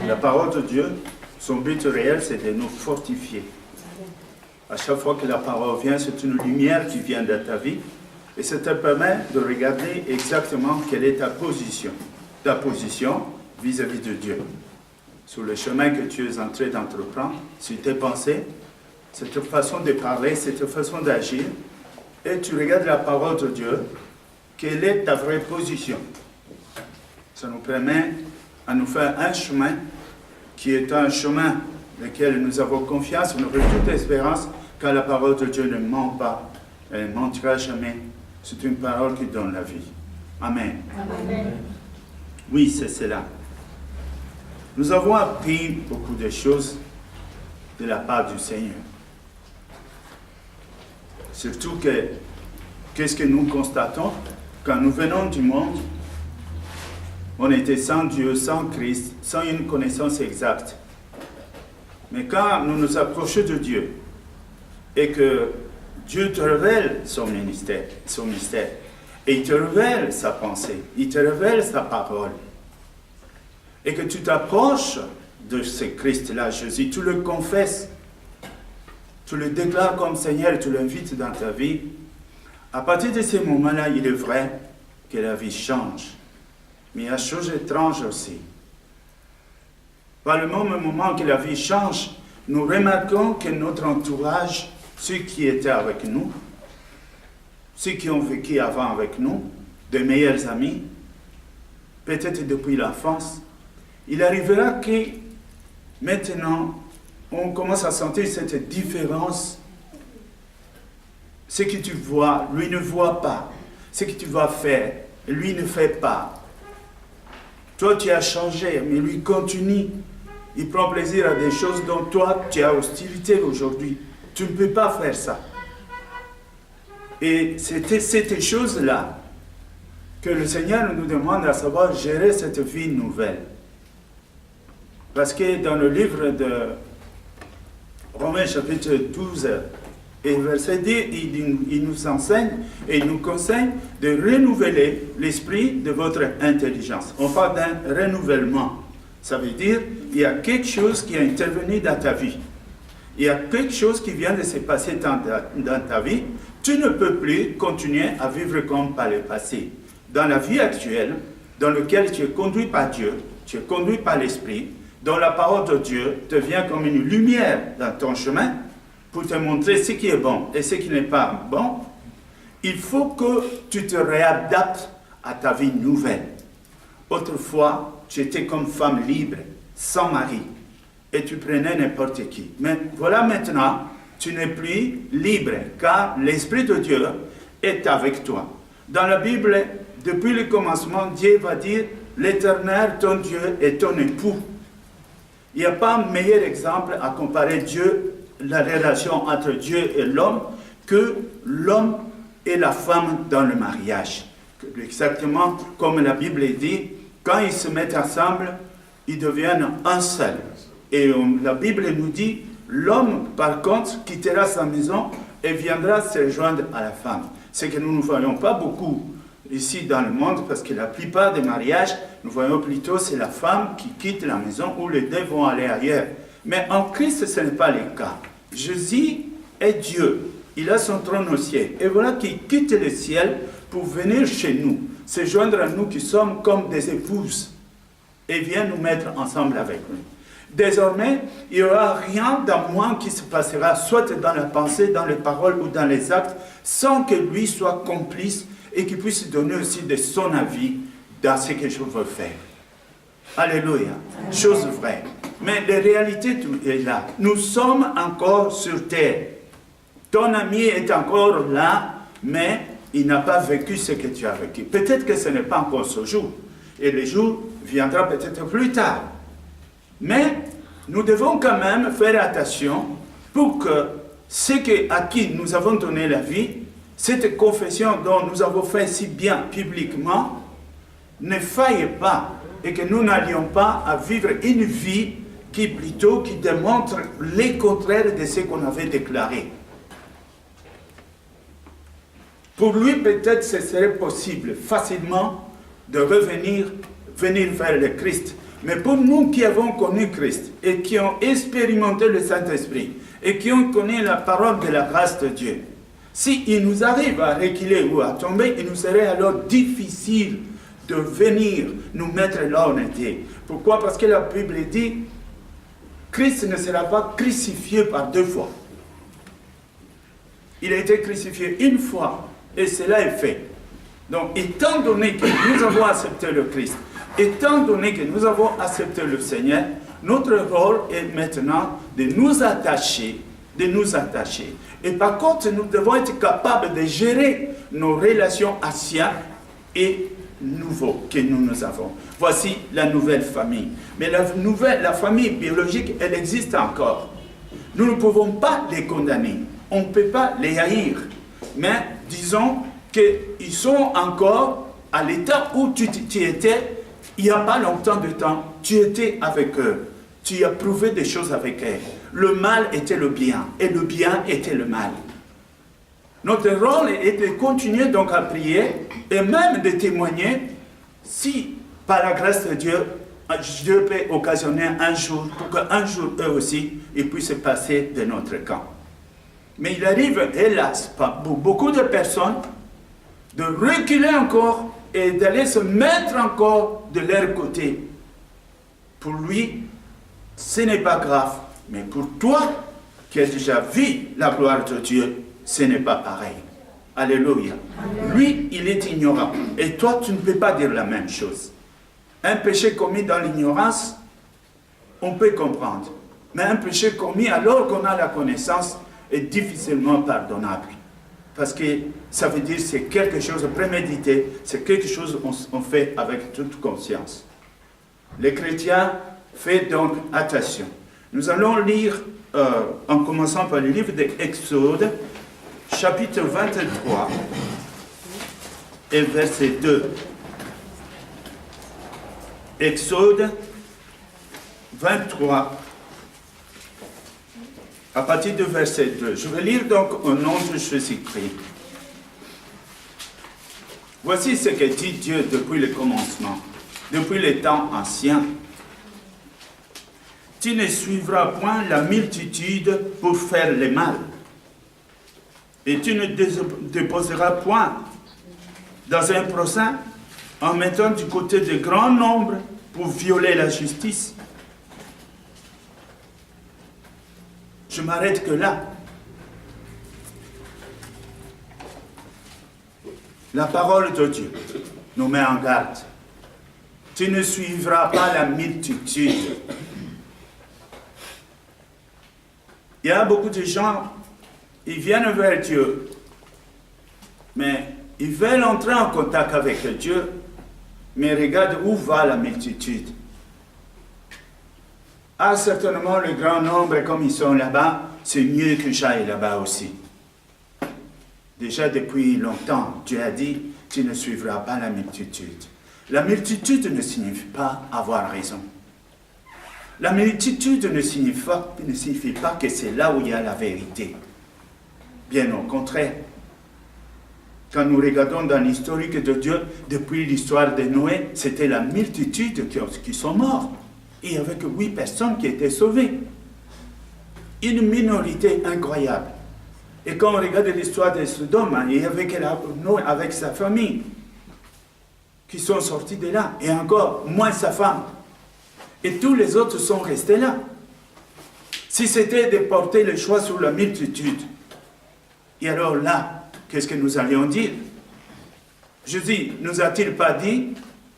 La parole de Dieu, son but réel, c'est de nous fortifier. À chaque fois que la parole vient, c'est une lumière qui vient de ta vie. Et ça te permet de regarder exactement quelle est ta position vis-à-vis de Dieu. Sur le chemin que tu es en train d'entreprendre, sur tes pensées, cette façon de parler, cette façon d'agir, et tu regardes la parole de Dieu, quelle est ta vraie position. Ça nous permet à nous faire un chemin qui est un chemin dans lequel nous avons confiance, nous avons toute espérance, car la parole de Dieu ne ment pas, elle ne mentira jamais. C'est une parole qui donne la vie. Amen. Amen. Oui, c'est cela. Nous avons appris beaucoup de choses de la part du Seigneur. Surtout que, qu'est-ce que nous constatons? Quand nous venons du monde, on était sans Dieu, sans Christ, sans une connaissance exacte. Mais quand nous nous approchons de Dieu, et que Dieu te révèle son mystère, et il te révèle sa pensée, il te révèle sa parole, et que tu t'approches de ce Christ-là, Jésus, tu le confesses, tu le déclares comme Seigneur, tu l'invites dans ta vie, à partir de ce moment-là, il est vrai que la vie change. Mais il y a une chose étrange aussi. Par le même moment que la vie change, nous remarquons que notre entourage, ceux qui étaient avec nous, ceux qui ont vécu avant avec nous, de meilleurs amis, peut-être depuis l'enfance, il arrivera que maintenant, on commence à sentir cette différence. Ce que tu vois, lui ne voit pas. Ce que tu vas faire, lui ne fait pas. Toi, tu as changé, mais lui continue. Il prend plaisir à des choses dont toi, tu as hostilité aujourd'hui. Tu ne peux pas faire ça. Et c'était ces choses-là que le Seigneur nous demande à savoir gérer cette vie nouvelle. Parce que dans le livre de Romains chapitre 12 et verset 10, il nous enseigne et il nous conseille de renouveler l'esprit de votre intelligence. On parle d'un renouvellement. Ça veut dire qu'il y a quelque chose qui est intervenu dans ta vie. Il y a quelque chose qui vient de se passer dans ta vie. Tu ne peux plus continuer à vivre comme par le passé. Dans la vie actuelle, dans laquelle tu es conduit par Dieu, tu es conduit par l'Esprit, dont la parole de Dieu devient comme une lumière dans ton chemin pour te montrer ce qui est bon et ce qui n'est pas bon, il faut que tu te réadaptes à ta vie nouvelle. Autrefois, tu étais comme femme libre, sans mari, et tu prenais n'importe qui. Mais voilà maintenant, tu n'es plus libre, car l'Esprit de Dieu est avec toi. Dans la Bible, depuis le commencement, Dieu va dire, l'Éternel, ton Dieu, est ton époux. Il n'y a pas un meilleur exemple à comparer Dieu, la relation entre Dieu et l'homme, que l'homme et la femme dans le mariage. Exactement comme la Bible dit, quand ils se mettent ensemble, ils deviennent un seul. Et la Bible nous dit, l'homme, par contre, quittera sa maison et viendra se rejoindre à la femme. C'est que nous ne voyons pas beaucoup ici dans le monde, parce que la plupart des mariages, nous voyons plutôt c'est la femme qui quitte la maison ou les deux vont aller ailleurs. Mais en Christ, ce n'est pas le cas. Jésus est Dieu. Il a son trône au ciel. Et voilà qu'il quitte le ciel pour venir chez nous, se joindre à nous qui sommes comme des épouses, et vient nous mettre ensemble avec lui. Désormais, il n'y aura rien dans moi qui se passera, soit dans la pensée, dans les paroles ou dans les actes, sans que lui soit complice et qu'il puisse donner aussi de son avis dans ce que je veux faire. Alléluia. Chose vraie. Mais la réalité est là. Nous sommes encore sur terre. Ton ami est encore là, mais il n'a pas vécu ce que tu as vécu. Peut-être que ce n'est pas encore ce jour. Et le jour viendra peut-être plus tard. Mais nous devons quand même faire attention pour que ceux à qui nous avons donné la vie, cette confession dont nous avons fait si bien publiquement, ne faille pas et que nous n'allions pas à vivre une vie qui démontre les contraires de ce qu'on avait déclaré. Pour lui, peut-être, ce serait possible facilement de venir vers le Christ. Mais pour nous qui avons connu Christ et qui ont expérimenté le Saint-Esprit et qui ont connu la parole de la grâce de Dieu, s'il nous arrive à reculer ou à tomber, il nous serait alors difficile de venir nous mettre là où on était. Pourquoi? Parce que la Bible dit, Christ ne sera pas crucifié par 2 fois. Il a été crucifié une fois et cela est fait. Donc, étant donné que nous avons accepté le Christ, étant donné que nous avons accepté le Seigneur, notre rôle est maintenant de nous attacher, Et par contre, nous devons être capables de gérer nos relations anciennes et nouveaux que nous avons. Voici la nouvelle famille. Mais la famille biologique, elle existe encore. Nous ne pouvons pas les condamner. On ne peut pas les haïr. Mais disons qu'ils sont encore à l'état où tu étais il n'y a pas longtemps de temps. Tu étais avec eux. Tu as prouvé des choses avec eux. Le mal était le bien et le bien était le mal. Notre rôle est de continuer donc à prier et même de témoigner si, par la grâce de Dieu, Dieu peut occasionner un jour pour qu'un jour, eux aussi, ils puissent passer de notre camp. Mais il arrive, hélas, pour beaucoup de personnes, de reculer encore et d'aller se mettre encore de leur côté. Pour lui, ce n'est pas grave. Mais pour toi, qui as déjà vu la gloire de Dieu, ce n'est pas pareil. Alléluia. Lui, il est ignorant. Et toi, tu ne peux pas dire la même chose. Un péché commis dans l'ignorance, on peut comprendre. Mais un péché commis alors qu'on a la connaissance est difficilement pardonnable. Parce que ça veut dire que c'est quelque chose de prémédité, c'est quelque chose qu'on fait avec toute conscience. Les chrétiens font donc attention. Nous allons lire, en commençant par le livre d'Exode, chapitre 23, et verset 2. Exode 23, à partir du verset 2. Je vais lire donc au nom de Jésus-Christ. Voici ce que dit Dieu depuis le commencement, depuis les temps anciens. Tu ne suivras point la multitude pour faire le mal, et tu ne déposeras point dans un procès en mettant du côté de grand nombre pour violer la justice. Je m'arrête que là. La parole de Dieu nous met en garde. Tu ne suivras pas la multitude. Il y a beaucoup de gens, ils viennent vers Dieu, mais ils veulent entrer en contact avec Dieu, mais regarde où va la multitude. Ah, certainement, le grand nombre, comme ils sont là-bas, c'est mieux que j'aille là-bas aussi. Déjà depuis longtemps, Dieu a dit, tu ne suivras pas la multitude. La multitude ne signifie pas avoir raison. La multitude ne signifie pas que c'est là où il y a la vérité. Bien au contraire. Quand nous regardons dans l'historique de Dieu, depuis l'histoire de Noé, c'était la multitude qui sont morts. Il y avait que 8 personnes qui étaient sauvées. Une minorité incroyable. Et quand on regarde l'histoire de Sodome, il y avait que Noé avec sa famille qui sont sortis de là. Et encore, moins sa femme. Et tous les autres sont restés là. Si c'était de porter le choix sur la multitude, et alors là, qu'est-ce que nous allions dire? Jésus nous a-t-il pas dit,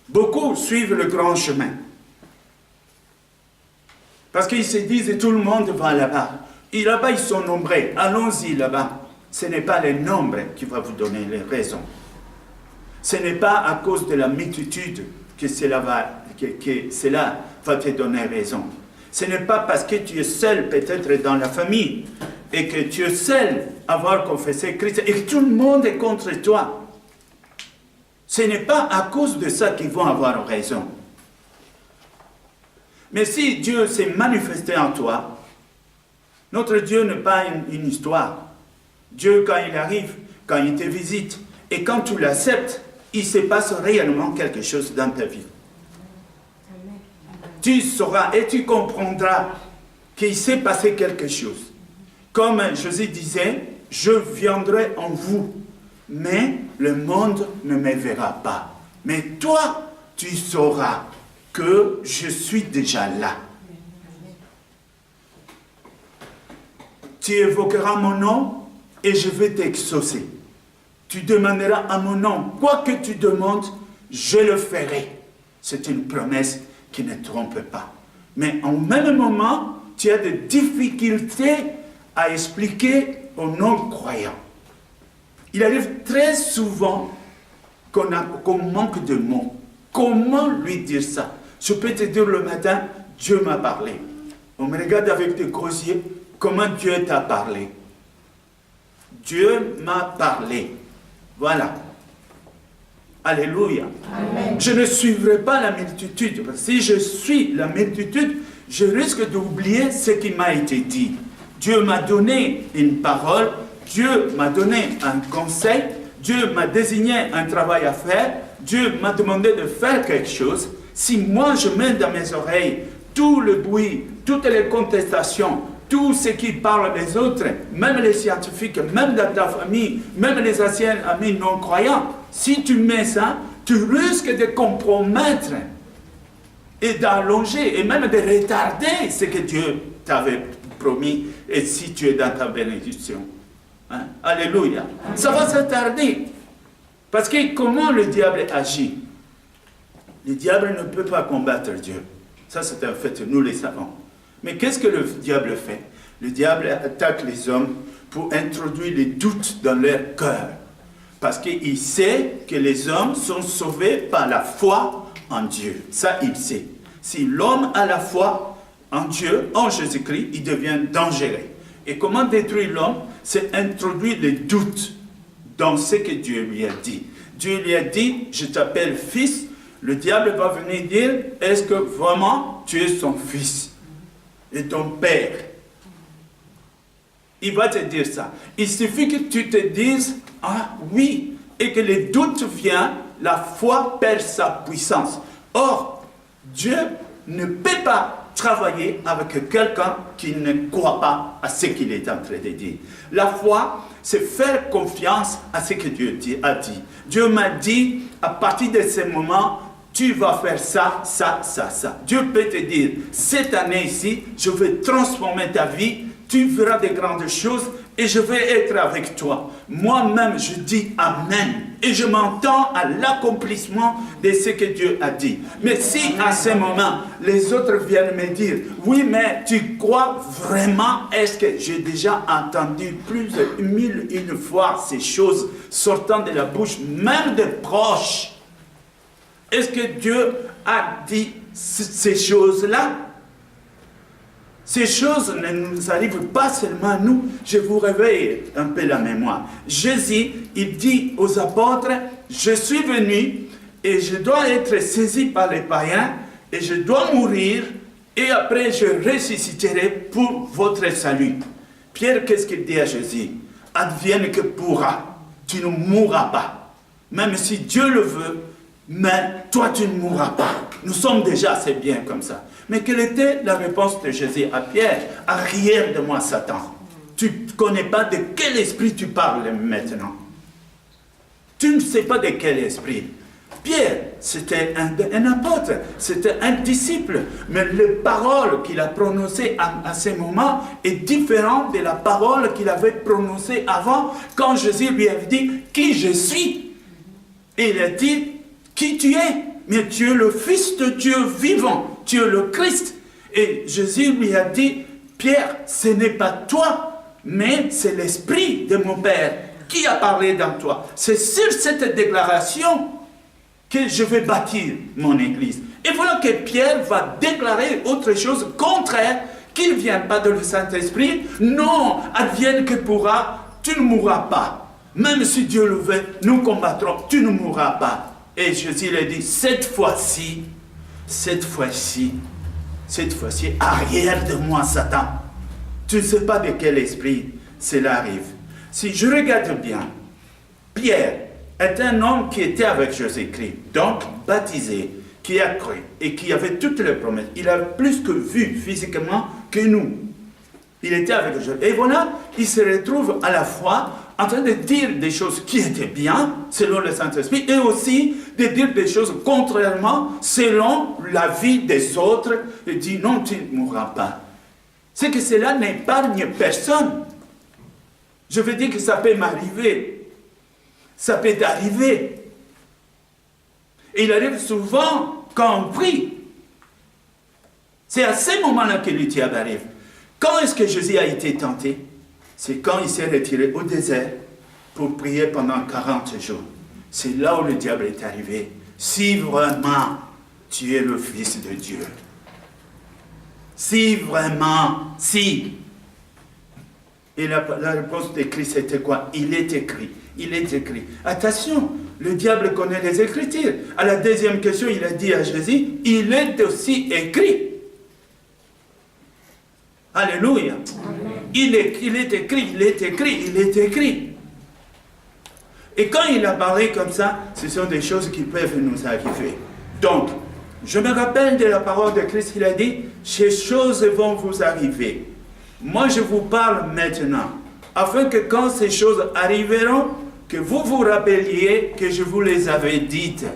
beaucoup suivent le grand chemin. Parce qu'ils se disent, tout le monde va là-bas. Et là-bas, ils sont nombreux. Allons-y là-bas. Ce n'est pas le nombre qui va vous donner les raisons. Ce n'est pas à cause de la multitude que cela va te donner raison. Ce n'est pas parce que tu es seul peut-être dans la famille et que tu es seul à avoir confessé Christ et que tout le monde est contre toi. Ce n'est pas à cause de ça qu'ils vont avoir raison. Mais si Dieu s'est manifesté en toi, notre Dieu n'est pas une histoire. Dieu, quand il arrive, quand il te visite, et quand tu l'acceptes, il se passe réellement quelque chose dans ta vie. tu sauras et tu comprendras qu'il s'est passé quelque chose. Comme Jésus disait, je viendrai en vous, mais le monde ne me verra pas. Mais toi, tu sauras que je suis déjà là. Tu évoqueras mon nom et je vais t'exaucer. Tu demanderas à mon nom. Quoi que tu demandes, je le ferai. C'est une promesse qui ne trompe pas. Mais en même moment, tu as des difficultés à expliquer aux non-croyants. Il arrive très souvent qu'on manque de mots. Comment lui dire ça? Je peux te dire le matin, Dieu m'a parlé. On me regarde avec des gros yeux, comment Dieu t'a parlé? Dieu m'a parlé. Voilà. Alléluia. Amen. Je ne suivrai pas la multitude. Parce que si je suis la multitude, je risque d'oublier ce qui m'a été dit. Dieu m'a donné une parole, Dieu m'a donné un conseil, Dieu m'a désigné un travail à faire, Dieu m'a demandé de faire quelque chose. Si moi je mets dans mes oreilles tout le bruit, toutes les contestations, tout ce qui parle des autres, même les scientifiques, même dans ta famille, même les anciens amis non-croyants, si tu mets ça, tu risques de compromettre et d'allonger et même de retarder ce que Dieu t'avait promis et si tu es dans ta bénédiction. Hein? Alléluia. Amen. Ça va se tarder. Parce que comment le diable agit? Le diable ne peut pas combattre Dieu. Ça c'est un fait, nous le savons. Mais qu'est-ce que le diable fait? Le diable attaque les hommes pour introduire les doutes dans leur cœur. Parce qu'il sait que les hommes sont sauvés par la foi en Dieu. Ça, il sait. Si l'homme a la foi en Dieu, en Jésus-Christ, il devient dangereux. Et comment détruire l'homme? C'est introduire les doutes dans ce que Dieu lui a dit. Dieu lui a dit, je t'appelle fils. Le diable va venir dire, est-ce que vraiment tu es son fils et ton père? Il va te dire ça. Il suffit que tu te dises, ah oui, et que les doutes viennent, la foi perd sa puissance. Or, Dieu ne peut pas travailler avec quelqu'un qui ne croit pas à ce qu'il est en train de dire. La foi, c'est faire confiance à ce que Dieu a dit. Dieu m'a dit, à partir de ce moment, tu vas faire ça, ça, ça, ça. Dieu peut te dire, cette année ici, je vais transformer ta vie, tu verras de grandes choses et je vais être avec toi. Moi-même, je dis Amen. Et je m'entends à l'accomplissement de ce que Dieu a dit. Mais si à ce moment, les autres viennent me dire, oui, mais tu crois vraiment? Est-ce que j'ai déjà entendu plus de 1001 fois ces choses sortant de la bouche, même de proches? Est-ce que Dieu a dit ces choses-là? Ces choses ne nous arrivent pas seulement à nous. Je vous réveille un peu la mémoire. Jésus, il dit aux apôtres, je suis venu et je dois être saisi par les païens et je dois mourir et après je ressusciterai pour votre salut. Pierre, qu'est-ce qu'il dit à Jésus? Advienne que pourra, tu ne mourras pas. Même si Dieu le veut, mais toi tu ne mourras pas. Nous sommes déjà assez bien comme ça. Mais quelle était la réponse de Jésus à Pierre? Arrière de moi, Satan. Tu ne connais pas de quel esprit tu parles maintenant. Tu ne sais pas de quel esprit. Pierre, c'était un apôtre, c'était un disciple. Mais la parole qu'il a prononcée à ce moment est différente de la parole qu'il avait prononcée avant, quand Jésus lui avait dit « Qui je suis ?» Et il a dit « Qui tu es ? Mais tu es le Fils de Dieu vivant. Tu es le Christ. » Et Jésus lui a dit, Pierre, ce n'est pas toi, mais c'est l'Esprit de mon Père qui a parlé dans toi. C'est sur cette déclaration que je vais bâtir mon Église. Et voilà que Pierre va déclarer autre chose contraire, qu'il ne vient pas de le Saint-Esprit. Non, advienne que pourra, tu ne mourras pas. Même si Dieu le veut, nous combattrons, tu ne mourras pas. Et Jésus lui a dit, cette fois-ci, arrière de moi, Satan. Tu ne sais pas de quel esprit cela arrive. Si je regarde bien, Pierre est un homme qui était avec Jésus-Christ, donc baptisé. qui a cru et qui avait toutes les promesses. Il a plus que vu physiquement que nous. Il était avec Dieu. Et voilà, il se retrouve à la fois en train de dire des choses qui étaient bien, selon le Saint-Esprit, et aussi de dire des choses contrairement, selon la vie des autres, et dit non, tu ne mourras pas. C'est que cela n'épargne personne. Je veux dire que ça peut m'arriver. Ça peut t'arriver. Et il arrive souvent quand on prie. C'est à ce moment-là que le diable arrive. Quand est-ce que Jésus a été tenté? C'est quand il s'est retiré au désert pour prier pendant 40 jours. C'est là où le diable est arrivé. Si vraiment tu es le Fils de Dieu. Si vraiment, si. Et la réponse de Christ était quoi? Il est écrit. Il est écrit. Attention, le diable connaît les Écritures. À la deuxième question, il a dit à Jésus, il est aussi écrit. Alléluia. Il est écrit, il est écrit, il est écrit. Et quand il a parlé comme ça, ce sont des choses qui peuvent nous arriver. Donc, je me rappelle de la parole de Christ, il a dit, ces choses vont vous arriver. Moi, je vous parle maintenant, afin que quand ces choses arriveront, que vous vous rappeliez que je vous les avais dites,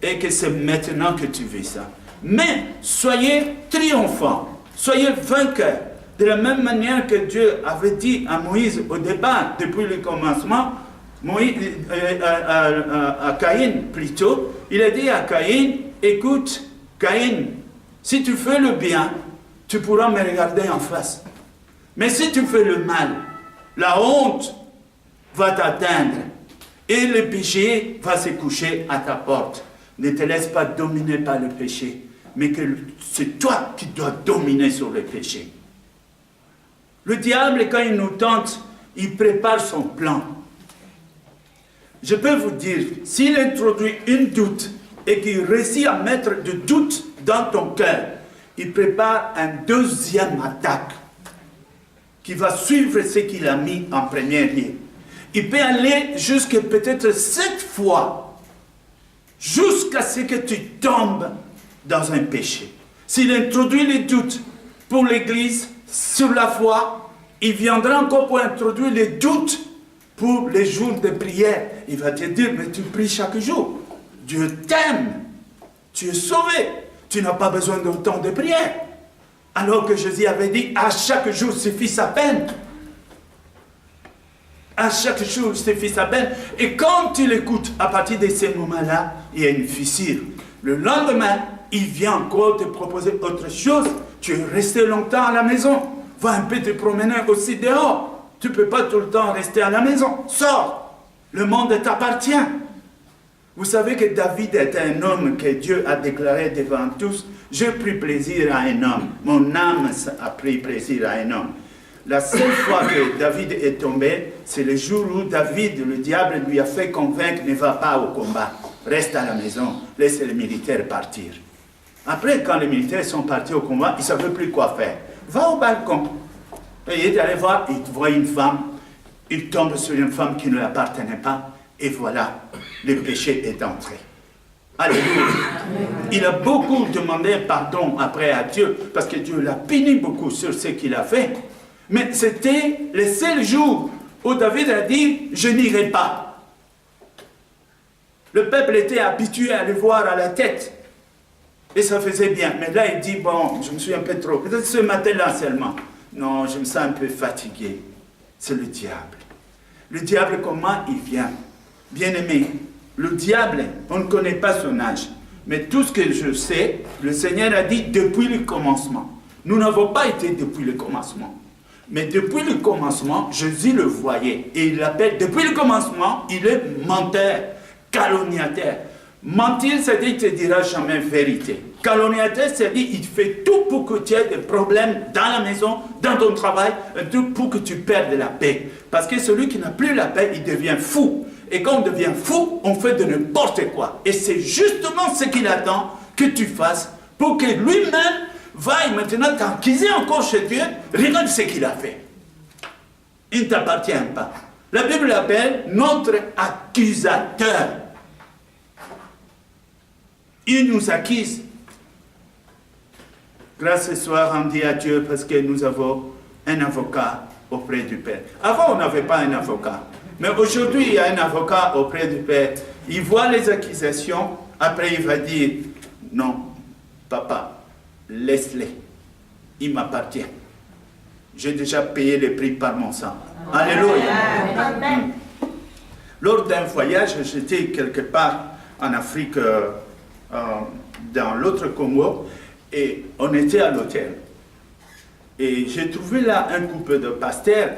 et que c'est maintenant que tu vis ça. Mais, soyez triomphants, soyez vainqueurs. De la même manière que Dieu avait dit à Moïse au départ, depuis le commencement, à Caïn plutôt, il a dit à Caïn, écoute, Caïn, si tu fais le bien, tu pourras me regarder en face. Mais si tu fais le mal, la honte va t'atteindre et le péché va se coucher à ta porte. Ne te laisse pas dominer par le péché, mais que c'est toi qui dois dominer sur le péché. Le diable, quand il nous tente, il prépare son plan. Je peux vous dire, s'il introduit une doute et qu'il réussit à mettre du doute dans ton cœur, il prépare une deuxième attaque qui va suivre ce qu'il a mis en premier lieu. Il peut aller jusqu'à peut-être 7 fois, jusqu'à ce que tu tombes dans un péché. S'il introduit les doutes pour l'Église, sur la foi, il viendra encore pour introduire les doutes pour les jours de prière. Il va te dire, mais tu pries chaque jour. Dieu t'aime. Tu es sauvé. Tu n'as pas besoin d'autant de prière. Alors que Jésus avait dit, à chaque jour suffit sa peine. À chaque jour suffit sa peine. Et quand tu l'écoutes, à partir de ces moments-là, il y a une fissure. Le lendemain, il vient encore te proposer autre chose. Tu es resté longtemps à la maison. Va un peu te promener aussi dehors. Tu ne peux pas tout le temps rester à la maison. Sors. Le monde t'appartient. Vous savez que David était un homme que Dieu a déclaré devant tous. J'ai pris plaisir à un homme. Mon âme a pris plaisir à un homme. La seule fois que David est tombé, c'est le jour où David, le diable, lui a fait convaincre, ne va pas au combat. Reste à la maison. Laisse les militaires partir. Après, quand les militaires sont partis au combat, ils ne savaient plus quoi faire. Va au balcon. Et il est allé voir, il voit une femme. Il tombe sur une femme qui ne lui appartenait pas. Et voilà, le péché est entré. Alléluia. Il a beaucoup demandé pardon après à Dieu, parce que Dieu l'a puni beaucoup sur ce qu'il a fait. Mais c'était le seul jour où David a dit, je n'irai pas. Le peuple était habitué à le voir à la tête. Et ça faisait bien. Mais là, il dit, bon, je me suis un peu trop. Peut-être ce matin-là seulement. Non, je me sens un peu fatigué. C'est le diable. Le diable, comment il vient? Bien-aimé, le diable, on ne connaît pas son âge. Mais tout ce que je sais, le Seigneur a dit depuis le commencement. Nous n'avons pas été depuis le commencement. Mais depuis le commencement, Jésus le voyait. Et il l'appelle, depuis le commencement, il est menteur, calomniateur. Mentir, c'est-à-dire qu'il ne te dira jamais vérité. Calomniateur, c'est-à-dire qu'il fait tout pour que tu aies des problèmes dans la maison, dans ton travail, tout pour que tu perdes la paix. Parce que celui qui n'a plus la paix, il devient fou. Et quand on devient fou, on fait de n'importe quoi. Et c'est justement ce qu'il attend que tu fasses pour que lui-même vaille maintenant t'enquiser encore chez Dieu. Regarde ce qu'il a fait. Il ne t'appartient pas. La Bible l'appelle notre accusateur. Il nous acquise. Grâce ce soir, on dit à Dieu parce que nous avons un avocat auprès du Père. Avant, on n'avait pas un avocat. Mais aujourd'hui, il y a un avocat auprès du Père. Il voit les accusations. Après, il va dire, non, papa, laisse-les. Il m'appartient. J'ai déjà payé le prix par mon sang. Alléluia. Amen. Lors d'un voyage, j'étais quelque part en Afrique, dans l'autre Congo, et on était à l'hôtel. Et j'ai trouvé là un couple de pasteurs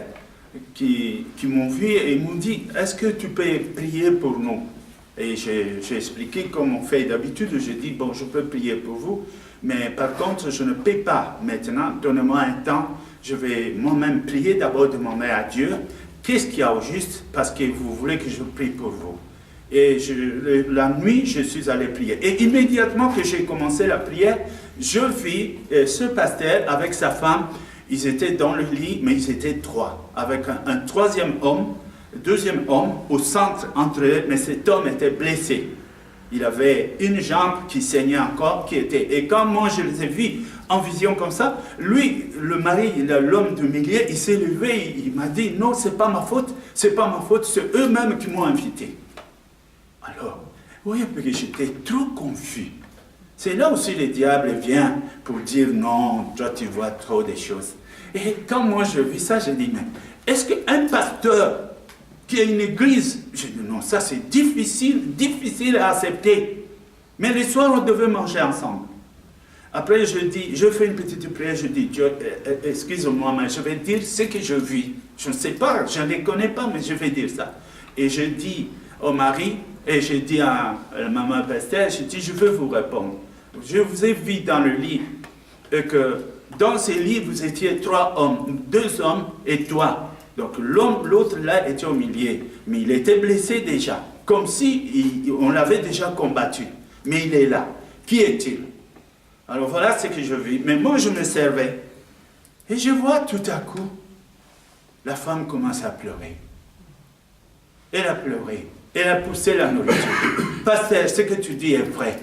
qui m'ont vu et ils m'ont dit, est-ce que tu peux prier pour nous? Et j'ai expliqué comme on fait d'habitude. J'ai dit, bon, je peux prier pour vous, mais par contre, je ne paie pas maintenant. Donnez-moi un temps. Je vais moi-même prier, d'abord demander à Dieu, qu'est-ce qu'il y a au juste, parce que vous voulez que je prie pour vous. Et la nuit, je suis allé prier. Et immédiatement que j'ai commencé la prière, je vis ce pasteur avec sa femme. Ils étaient dans le lit, mais ils étaient trois, avec un troisième homme, deuxième homme au centre entre eux, mais cet homme était blessé. Il avait une jambe qui saignait encore, et quand moi je les ai vus en vision comme ça, lui, le mari, l'homme du milieu, il s'est levé, il m'a dit, non, c'est pas ma faute, c'est eux-mêmes qui m'ont invité. Alors, vous voyez que j'étais trop confus. C'est là aussi le diable vient pour dire, non, toi tu vois trop des choses. Et quand moi je vis ça, je dis, mais est-ce qu'un pasteur qui a une église, je dis, non, ça c'est difficile à accepter. Mais les soirs, on devait manger ensemble. Après, je fais une petite prière, je dis, Dieu, excuse-moi, mais je vais dire ce que je vis. Je ne sais pas, je ne les connais pas, mais je vais dire ça. Et je dis au mari, et je dis à la maman pasteur, je dis, je veux vous répondre. Je vous ai vu dans le lit, et que dans ce lit, vous étiez 3 hommes, 2 hommes et toi. Donc l'autre là était au milieu, mais il était blessé déjà, comme si on l'avait déjà combattu. Mais il est là. Qui est-il? Alors voilà ce que je vis. Mais moi je me servais. Et je vois tout à coup, la femme commence à pleurer. Elle a pleuré. Elle a poussé la nourriture. Pasteur, ce que tu dis est vrai.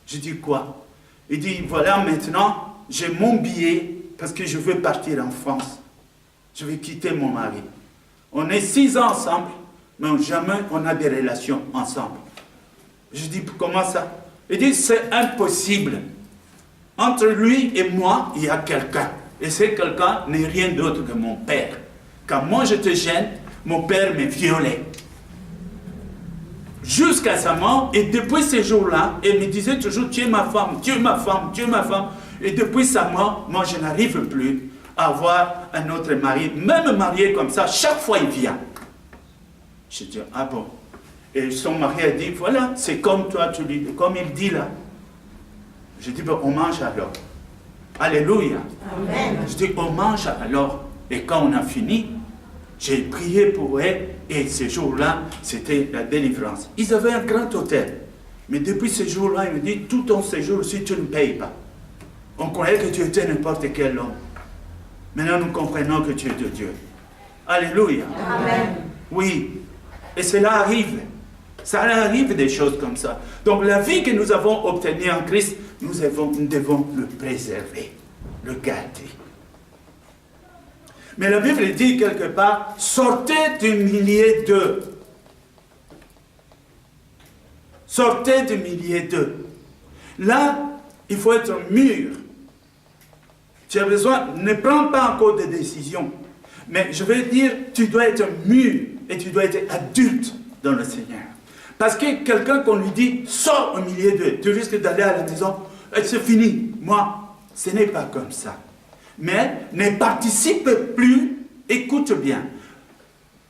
Je dis quoi? Il dit, voilà maintenant, j'ai mon billet parce que je veux partir en France. Je vais quitter mon mari. On est 6 ans ensemble, mais jamais on a des relations ensemble. Je dis, comment ça? Il dit, c'est impossible. Entre lui et moi, il y a quelqu'un. Et ce quelqu'un n'est rien d'autre que mon père. Quand moi je te gêne, mon père me violait. Jusqu'à sa mort, et depuis ce jour-là, il me disait toujours, tu es ma femme, tu es ma femme, tu es ma femme. Et depuis sa mort, moi je n'arrive plus à avoir un autre mari, même marié comme ça, chaque fois il vient. Je dis, ah bon. Et son mari a dit, voilà, c'est comme toi, comme il dit là. Je dis, bon, on mange alors. Alléluia. Amen. Je dis, on mange alors. Et quand on a fini, j'ai prié pour elle, et ce jour-là, c'était la délivrance. Ils avaient un grand hôtel. Mais depuis ce jour-là, il me dit, tout ton séjour, si tu ne payes pas, on croyait que tu étais n'importe quel homme. Maintenant, nous comprenons que tu es de Dieu. Alléluia. Amen. Oui. Et cela arrive. Ça arrive des choses comme ça. Donc, la vie que nous avons obtenue en Christ, nous devons le préserver, le garder. Mais la Bible dit quelque part, sortez du milieu d'eux. Sortez du milieu d'eux. Là, il faut être mûr. Tu as besoin, ne prends pas encore de décisions. Mais je veux dire, tu dois être mûr et tu dois être adulte dans le Seigneur. Parce que quelqu'un qu'on lui dit, sors au milieu d'eux, tu risques d'aller à la maison, et c'est fini. Moi, ce n'est pas comme ça. Mais ne participe plus, écoute bien,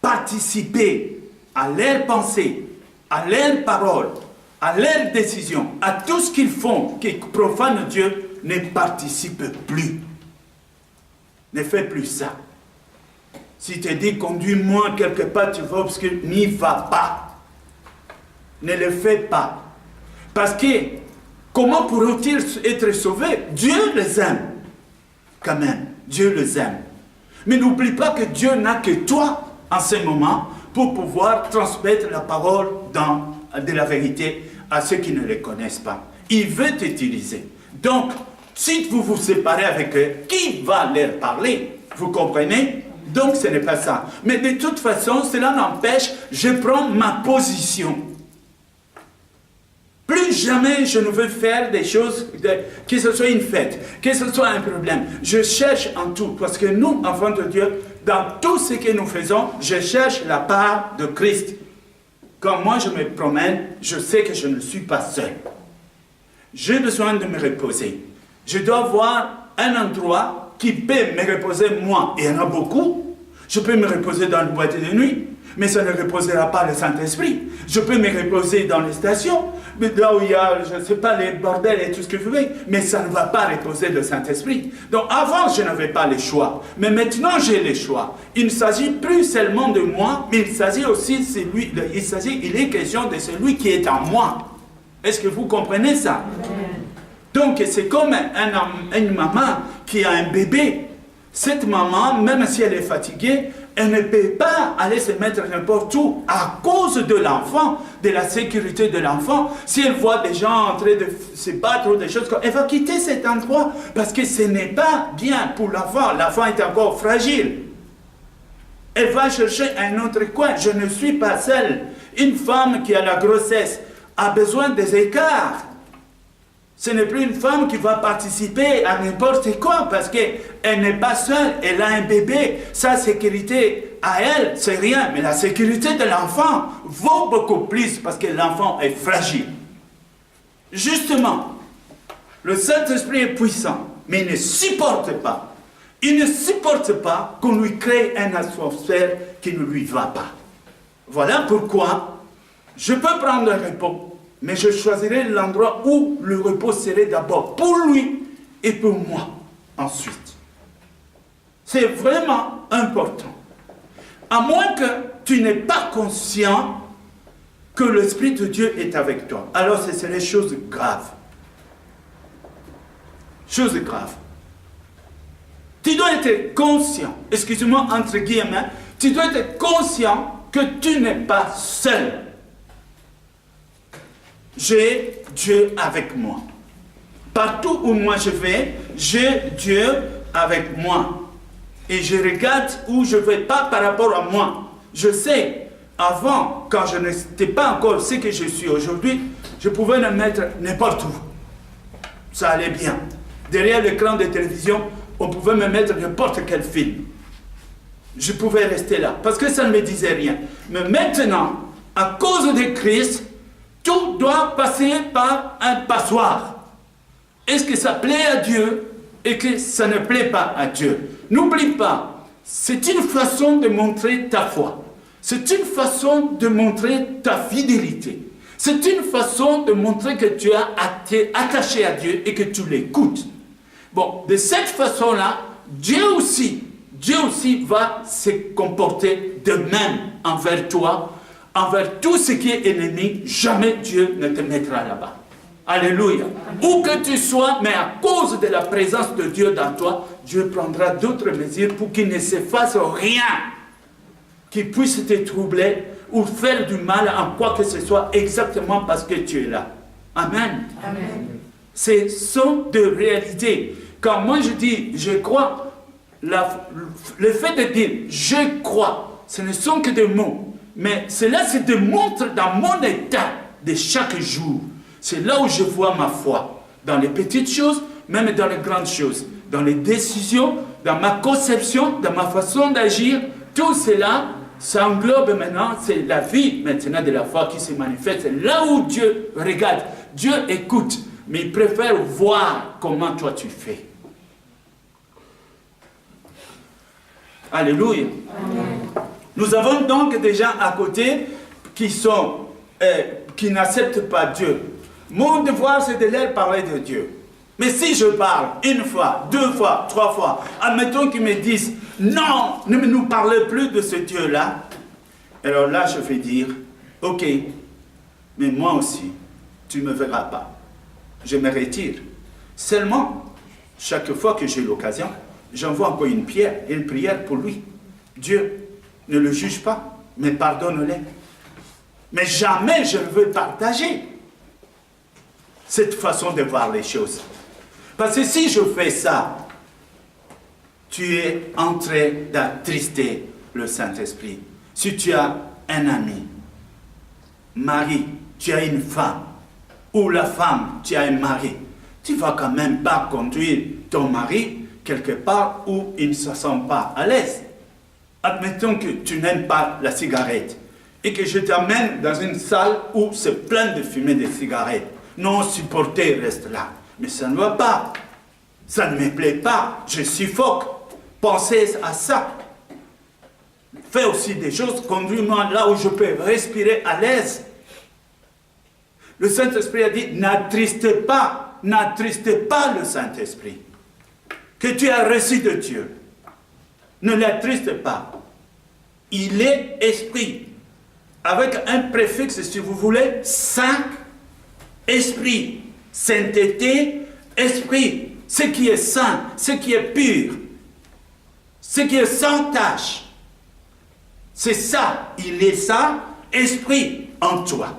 participez à leurs pensées, à leurs paroles, à leurs décisions, à tout ce qu'ils font qui profane Dieu, ne participe plus. Ne fais plus ça. Si tu dis conduis-moi quelque part, tu vas obscur, n'y va pas. Ne le fais pas. Parce que comment pourront-ils être sauvés? Dieu les aime. Quand même, Dieu les aime. Mais n'oublie pas que Dieu n'a que toi en ce moment pour pouvoir transmettre la parole de la vérité à ceux qui ne les connaissent pas. Il veut t'utiliser. Donc, si vous vous séparez avec eux, qui va leur parler? Vous comprenez? Donc, ce n'est pas ça. Mais de toute façon, cela n'empêche, je prends ma position. Plus jamais je ne veux faire des choses, que ce soit une fête, que ce soit un problème. Je cherche en tout, parce que nous, enfants de Dieu, dans tout ce que nous faisons, je cherche la part de Christ. Quand moi je me promène, je sais que je ne suis pas seul. J'ai besoin de me reposer. Je dois avoir un endroit qui peut me reposer moi. Et il y en a beaucoup. Je peux me reposer dans le boîte de nuit, mais ça ne reposera pas le Saint-Esprit. Je peux me reposer dans les stations, là où il y a, je ne sais pas, les bordels et tout ce que vous voulez, mais ça ne va pas reposer le Saint-Esprit. Donc avant, je n'avais pas le choix, mais maintenant j'ai le choix. Il ne s'agit plus seulement de moi, mais il s'agit aussi il est question de celui qui est en moi. Est-ce que vous comprenez ça? Donc c'est comme une maman qui a un bébé. Cette maman, même si elle est fatiguée, elle ne peut pas aller se mettre n'importe où à cause de l'enfant, de la sécurité de l'enfant. Si elle voit des gens en train de se battre ou des choses comme ça, elle va quitter cet endroit parce que ce n'est pas bien pour l'enfant. L'enfant est encore fragile. Elle va chercher un autre coin. Je ne suis pas seule. Une femme qui a la grossesse a besoin des écarts. Ce n'est plus une femme qui va participer à n'importe quoi parce qu'elle n'est pas seule, elle a un bébé. Sa sécurité à elle, c'est rien. Mais la sécurité de l'enfant vaut beaucoup plus parce que l'enfant est fragile. Justement, le Saint-Esprit est puissant, mais il ne supporte pas. Il ne supporte pas qu'on lui crée une atmosphère qui ne lui va pas. Voilà pourquoi je peux prendre un repos. Mais je choisirai l'endroit où le repos serait d'abord pour lui et pour moi ensuite. C'est vraiment important. À moins que tu n'aies pas conscient que l'Esprit de Dieu est avec toi. Alors ce serait chose grave. Chose grave. Tu dois être conscient, excusez-moi entre guillemets, tu dois être conscient que tu n'es pas seul. J'ai Dieu avec moi. Partout où moi je vais, j'ai Dieu avec moi. Et je regarde où je ne vais pas par rapport à moi. Je sais, avant, quand je n'étais pas encore ce que je suis aujourd'hui, je pouvais le mettre n'importe où. Ça allait bien. Derrière l'écran de télévision, on pouvait me mettre n'importe quel film. Je pouvais rester là, parce que ça ne me disait rien. Mais maintenant, à cause de Christ, tout doit passer par un passoire. Est-ce que ça plaît à Dieu et que ça ne plaît pas à Dieu? N'oublie pas, c'est une façon de montrer ta foi. C'est une façon de montrer ta fidélité. C'est une façon de montrer que tu es attaché à Dieu et que tu l'écoutes. Bon, de cette façon-là, Dieu aussi va se comporter de même envers toi. Envers tout ce qui est ennemi, jamais Dieu ne te mettra là-bas. Alléluia. Où que tu sois, mais à cause de la présence de Dieu dans toi, Dieu prendra d'autres mesures pour qu'il ne se fasse rien qui puisse te troubler ou faire du mal en quoi que ce soit exactement parce que tu es là. Amen. Amen. Ce sont des réalités. Quand moi je dis je crois, le fait de dire je crois, ce ne sont que des mots. Mais cela se démontre dans mon état de chaque jour. C'est là où je vois ma foi. Dans les petites choses, même dans les grandes choses. Dans les décisions, dans ma conception, dans ma façon d'agir. Tout cela, ça englobe maintenant, c'est la vie maintenant de la foi qui se manifeste. C'est là où Dieu regarde. Dieu écoute, mais il préfère voir comment toi tu fais. Alléluia. Amen. Nous avons donc des gens à côté qui n'acceptent pas Dieu. Mon devoir, c'est de leur parler de Dieu. Mais si je parle une fois, deux fois, trois fois, admettons qu'ils me disent « Non, ne nous parlez plus de ce Dieu-là », alors là, je vais dire « Ok, mais moi aussi, tu ne me verras pas. Je me retire. Seulement, chaque fois que j'ai l'occasion, j'envoie encore une prière pour lui. Dieu, ne le juge pas, mais pardonne-les. Mais jamais je ne veux partager. cette façon de voir les choses. Parce que si je fais ça, tu es en train d'attrister le Saint-Esprit. Si tu as un ami, mari, tu as une femme, ou la femme, tu as un mari, tu ne vas quand même pas conduire ton mari quelque part où il ne se sent pas à l'aise. Admettons que tu n'aimes pas la cigarette et que je t'amène dans une salle où c'est plein de fumée de cigarettes. Non supporté reste là. Mais ça ne va pas. Ça ne me plaît pas. Je suffoque. Pensez à ça. Fais aussi des choses, conduis-moi là où je peux respirer à l'aise. Le Saint-Esprit a dit, n'attristez pas le Saint-Esprit que tu as reçu de Dieu. Ne l'attriste pas. Il est esprit. Avec un préfixe, si vous voulez, saint, esprit. Sainteté, esprit. Ce qui est saint, ce qui est pur, ce qui est sans tache. C'est ça. Il est ça, esprit en toi.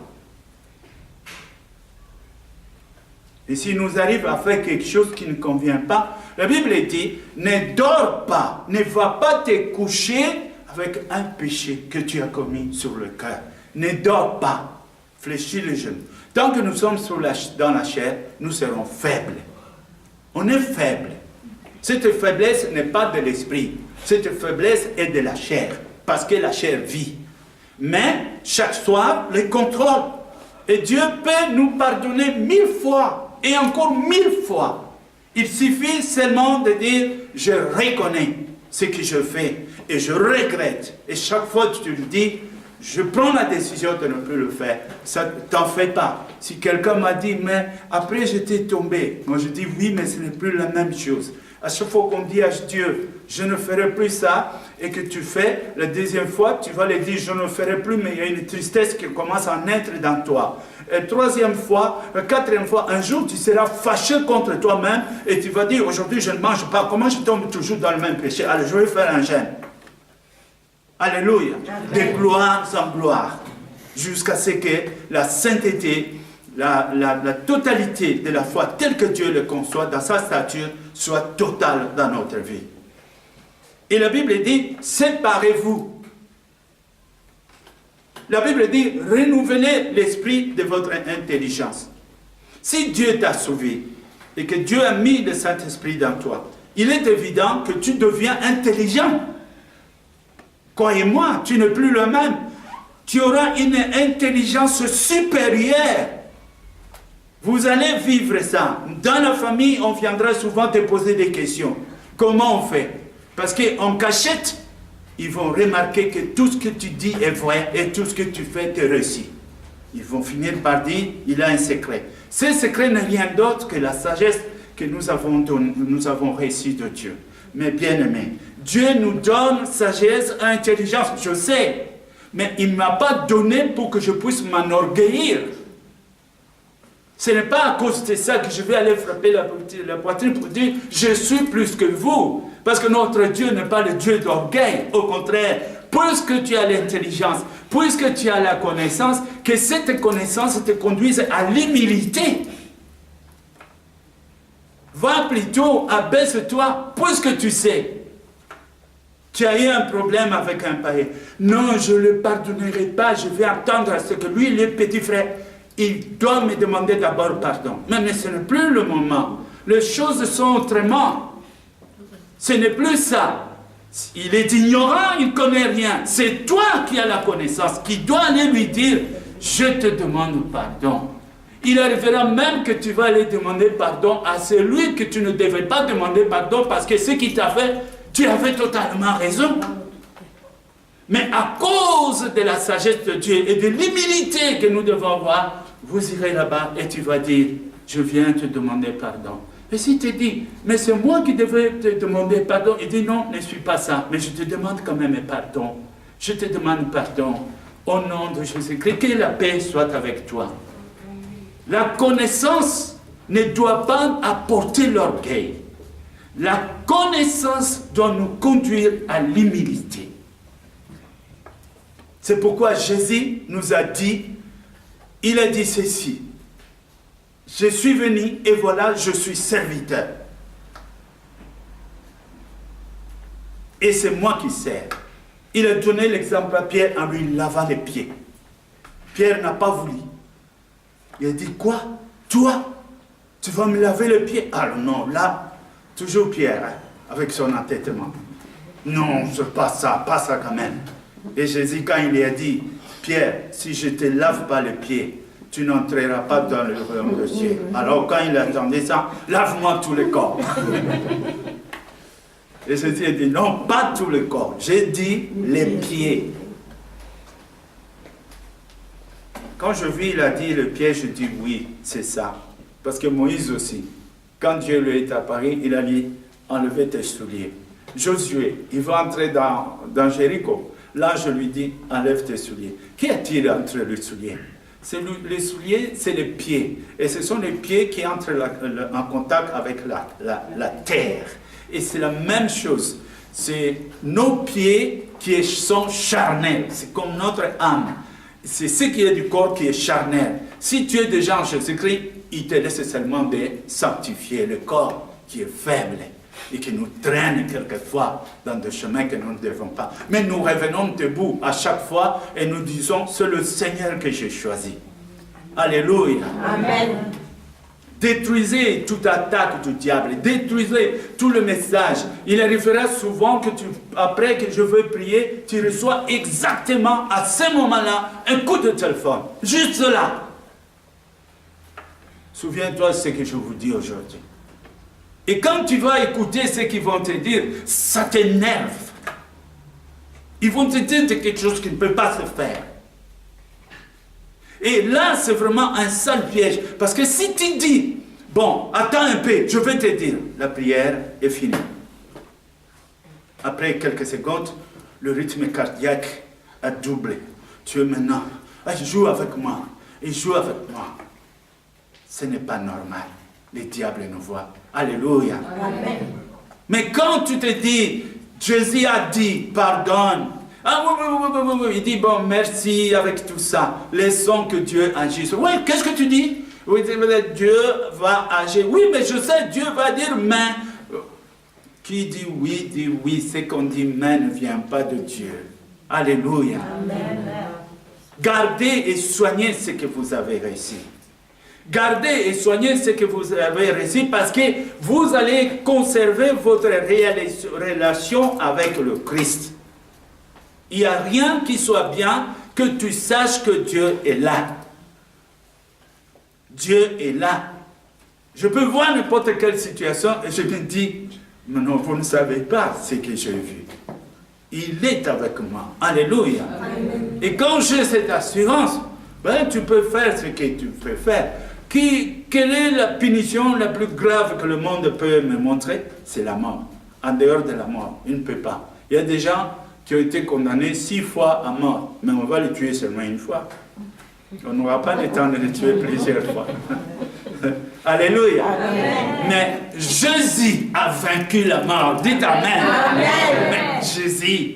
Et s'il nous arrive à faire quelque chose qui ne convient pas, la Bible dit, ne dors pas, ne va pas te coucher avec un péché que tu as commis sur le cœur. Ne dors pas, fléchis les genoux. Tant que nous sommes dans la chair, nous serons faibles. On est faible. Cette faiblesse n'est pas de l'esprit. Cette faiblesse est de la chair, parce que la chair vit. Mais chaque soir, le contrôle. Et Dieu peut nous pardonner 1000 fois. Et encore 1000 fois. Il suffit seulement de dire, je reconnais ce que je fais et je regrette. Et chaque fois que tu le dis, je prends la décision de ne plus le faire. Ça t'en fait pas. Si quelqu'un m'a dit, mais après j'étais tombé. Moi je dis, oui, mais ce n'est plus la même chose. À chaque fois qu'on dit à Dieu, je ne ferai plus ça, et que tu fais, la deuxième fois, tu vas lui dire, je ne ferai plus, mais il y a une tristesse qui commence à naître dans toi. Et troisième fois, quatrième fois, un jour, tu seras fâché contre toi-même, et tu vas dire, aujourd'hui, je ne mange pas. Comment je tombe toujours dans le même péché? Allez, je vais faire un jeûne. Alléluia. De gloire en gloire. Jusqu'à ce que la sainteté, la totalité de la foi, telle que Dieu le conçoit dans sa stature, soit totale dans notre vie. Et la Bible dit, séparez-vous. La Bible dit, renouvelez l'esprit de votre intelligence. Si Dieu t'a sauvé et que Dieu a mis le Saint-Esprit dans toi, il est évident que tu deviens intelligent. Croyez-moi, tu n'es plus le même. Tu auras une intelligence supérieure. Vous allez vivre ça. Dans la famille, on viendra souvent te poser des questions. Comment on fait? Parce qu'en cachette, ils vont remarquer que tout ce que tu dis est vrai et tout ce que tu fais te réussit. Ils vont finir par dire, il a un secret. Ce secret n'est rien d'autre que la sagesse que nous avons reçue de Dieu. Mais bien aimés, Dieu nous donne sagesse, intelligence, je sais. Mais il ne m'a pas donné pour que je puisse m'enorgueillir. Ce n'est pas à cause de ça que je vais aller frapper la poitrine pour dire « je suis plus que vous ». Parce que notre Dieu n'est pas le Dieu d'orgueil. Au contraire, puisque tu as l'intelligence, puisque tu as la connaissance, que cette connaissance te conduise à l'humilité. Va plutôt, abaisse-toi, puisque tu sais. Tu as eu un problème avec un païen. Non, je ne le pardonnerai pas, je vais attendre à ce que lui, le petit frère, il doit me demander d'abord pardon. Mais ce n'est plus le moment. Les choses sont autrement. Ce n'est plus ça. Il est ignorant, il ne connaît rien. C'est toi qui as la connaissance, qui dois aller lui dire, je te demande pardon. Il arrivera même que tu vas aller demander pardon à celui que tu ne devais pas demander pardon parce que ce qu'il t'a fait, tu avais totalement raison. Mais à cause de la sagesse de Dieu et de l'humilité que nous devons avoir, vous irez là-bas et tu vas dire, je viens te demander pardon. Et s'il te dit, mais c'est moi qui devais te demander pardon, il dit non, ne suis pas ça, mais je te demande quand même pardon. Je te demande pardon. Au nom de Jésus-Christ, que la paix soit avec toi. La connaissance ne doit pas apporter l'orgueil. La connaissance doit nous conduire à l'humilité. C'est pourquoi Jésus nous a dit, il a dit ceci. Je suis venu et voilà, je suis serviteur. Et c'est moi qui sers. Il a donné l'exemple à Pierre en lui lavant les pieds. Pierre n'a pas voulu. Il a dit, quoi? Toi, tu vas me laver les pieds? Alors non, là, toujours Pierre, hein, avec son entêtement. Non, c'est pas ça quand même. Et Jésus, quand il lui a dit, Pierre, si je ne te lave pas les pieds, tu n'entreras pas dans le royaume de Dieu. Alors quand il entendait ça, lave-moi tous les corps. Et Jésus a dit, non, pas tous les corps. J'ai dit les pieds. Quand je vis, il a dit les pieds, je dis oui, c'est ça. Parce que Moïse aussi, quand Dieu lui est apparu, il a dit, enlevez tes souliers. Josué, il va entrer dans Jéricho. Là, je lui dis, enlève tes souliers. Qui a-t-il entre les souliers? Les souliers, c'est les pieds. Et ce sont les pieds qui entrent en contact avec la terre. Et c'est la même chose. C'est nos pieds qui sont charnels. C'est comme notre âme. C'est ce qui est du corps qui est charnel. Si tu es déjà en Jésus-Christ, il te laisse seulement de sanctifier le corps qui est faible et qui nous traîne quelquefois dans des chemins que nous ne devons pas. Mais nous revenons debout à chaque fois et nous disons, c'est le Seigneur que j'ai choisi. Alléluia. Amen. Détruisez toute attaque du diable, détruisez tout le message. Il arrivera souvent que après que je veux prier, tu reçois exactement à ce moment-là un coup de téléphone, juste là. Souviens-toi de ce que je vous dis aujourd'hui. Et quand tu vas écouter ce qu'ils vont te dire, ça t'énerve. Ils vont te dire quelque chose qui ne peut pas se faire. Et là, c'est vraiment un sale piège. Parce que si tu dis, bon, attends un peu, je vais te dire, la prière est finie. Après quelques secondes, le rythme cardiaque a doublé. Tu es maintenant, il joue avec moi, il joue avec moi. Ce n'est pas normal. Les diables nous voient. Alléluia. Amen. Mais quand tu te dis, Jésus a dit, pardonne. Ah oui. Il dit, bon, merci avec tout ça. Laissons que Dieu agisse. Oui, qu'est-ce que tu dis? Oui, Dieu va agir. Oui, mais je sais, Dieu va dire, mais. Qui dit oui. Ce qu'on dit, mais ne vient pas de Dieu. Alléluia. Amen. Gardez et soignez ce que vous avez réussi. Gardez et soignez ce que vous avez reçu parce que vous allez conserver votre relation avec le Christ. Il n'y a rien qui soit bien que tu saches que Dieu est là. Dieu est là. Je peux voir n'importe quelle situation et je me dis, mais non, vous ne savez pas ce que j'ai vu. Il est avec moi. Alléluia. Amen. Et quand j'ai cette assurance, ben, tu peux faire ce que tu peux faire. Quelle est la punition la plus grave que le monde peut me montrer? C'est la mort. En dehors de la mort, il ne peut pas. Il y a des gens qui ont été condamnés 6 fois à mort, mais on va les tuer seulement une fois. On n'aura pas le temps de les tuer plusieurs fois. Alléluia. Amen. Mais Jésus a vaincu la mort. Dites Amen. Amen. Mais Jésus,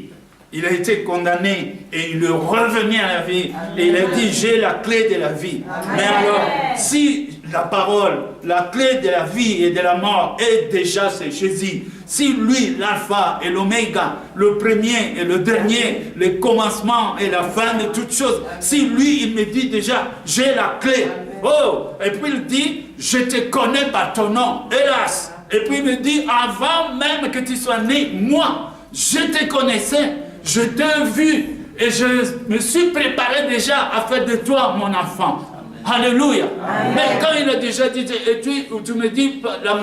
il a été condamné et il est revenu à la vie. Amen. Et il a dit, j'ai la clé de la vie. Amen. Mais alors, si la parole, la clé de la vie et de la mort est déjà c'est Jésus, si lui, l'alpha et l'oméga, le premier et le dernier, le commencement et la fin de toutes choses, si lui, il me dit déjà, j'ai la clé. Oh, et puis il dit, je te connais par ton nom, hélas. Et puis il me dit, avant même que tu sois né, moi, je te connaissais. Je t'ai vu et je me suis préparé déjà à faire de toi mon enfant. Amen. Alléluia. Amen. Mais quand il a déjà dit, et tu me dis, la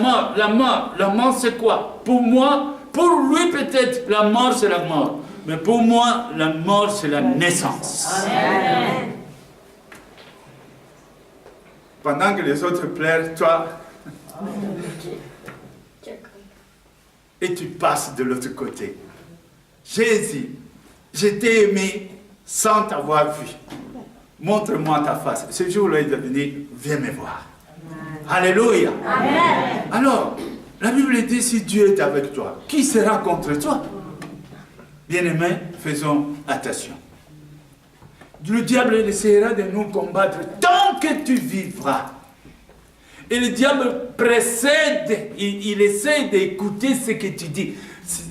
mort c'est quoi? Pour moi, pour lui peut-être, la mort c'est la mort. Mais pour moi, la mort c'est la naissance. Amen. Pendant que les autres pleurent, toi, et tu passes de l'autre côté. Jésus, je t'ai aimé sans t'avoir vu. Montre-moi ta face. Ce jour-là, il a dit, viens me voir. Amen. Alléluia. Amen. Alors, la Bible dit, si Dieu est avec toi, qui sera contre toi? Bien-aimés, faisons attention. Le diable essaiera de nous combattre tant que tu vivras. Et le diable précède, il essaie d'écouter ce que tu dis.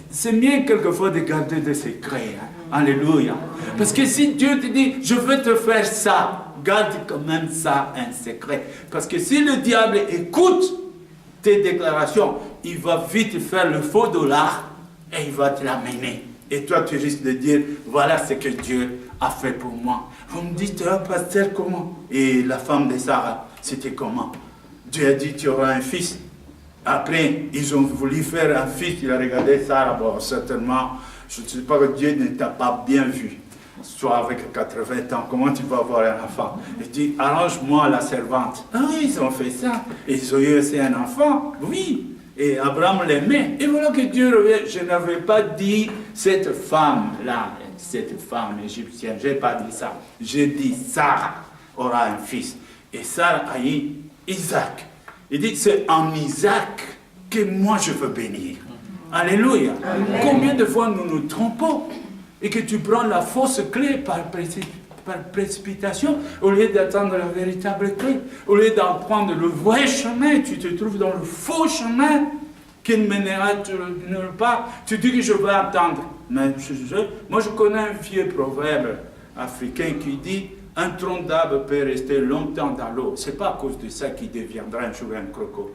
C'est mieux quelquefois de garder des secrets. Hein? Alléluia. Parce que si Dieu te dit, je veux te faire ça, garde quand même ça un secret. Parce que si le diable écoute tes déclarations, il va vite faire le faux dollar et il va te l'amener. Et toi, tu risques de dire, voilà ce que Dieu a fait pour moi. Vous me dites, oh, pasteur, comment? Et la femme de Sarah, c'était comment? Dieu a dit, tu auras un fils. Après, ils ont voulu faire un fils. Il a regardé Sarah, bon, certainement, je ne sais pas que Dieu ne t'a pas bien vu. Soit avec 80 ans, comment tu vas avoir un enfant? Il dit, arrange-moi la servante. Ah oui, ils ont fait ça. Et ils ont eu aussi un enfant. Oui. Et Abraham l'aimait. Et voilà que Dieu revient. Je n'avais pas dit cette femme-là, cette femme égyptienne. Je n'ai pas dit ça. J'ai dit, Sarah aura un fils. Et Sarah a eu Isaac. Il dit, c'est en Isaac que moi je veux bénir. Alléluia. Amen. Combien de fois nous nous trompons et que tu prends la fausse clé par précipitation au lieu d'attendre la véritable clé, au lieu d'en prendre le vrai chemin, tu te trouves dans le faux chemin qui ne mènera nulle part. Tu dis que je vais attendre. Mais moi je connais un vieux proverbe africain qui dit un tronc d'arbre peut rester longtemps dans l'eau. Ce n'est pas à cause de ça qu'il deviendra un jour un croco.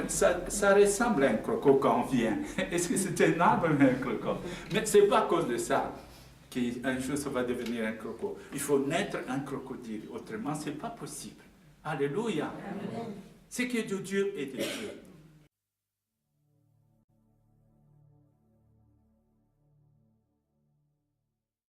Ça ressemble à un croco quand on vient. Est-ce que c'est un arbre ou un croco? Mais ce n'est pas à cause de ça qu'un jour ça va devenir un croco. Il faut naître un crocodile. Autrement, ce n'est pas possible. Alléluia. Ce qui est de Dieu est de Dieu.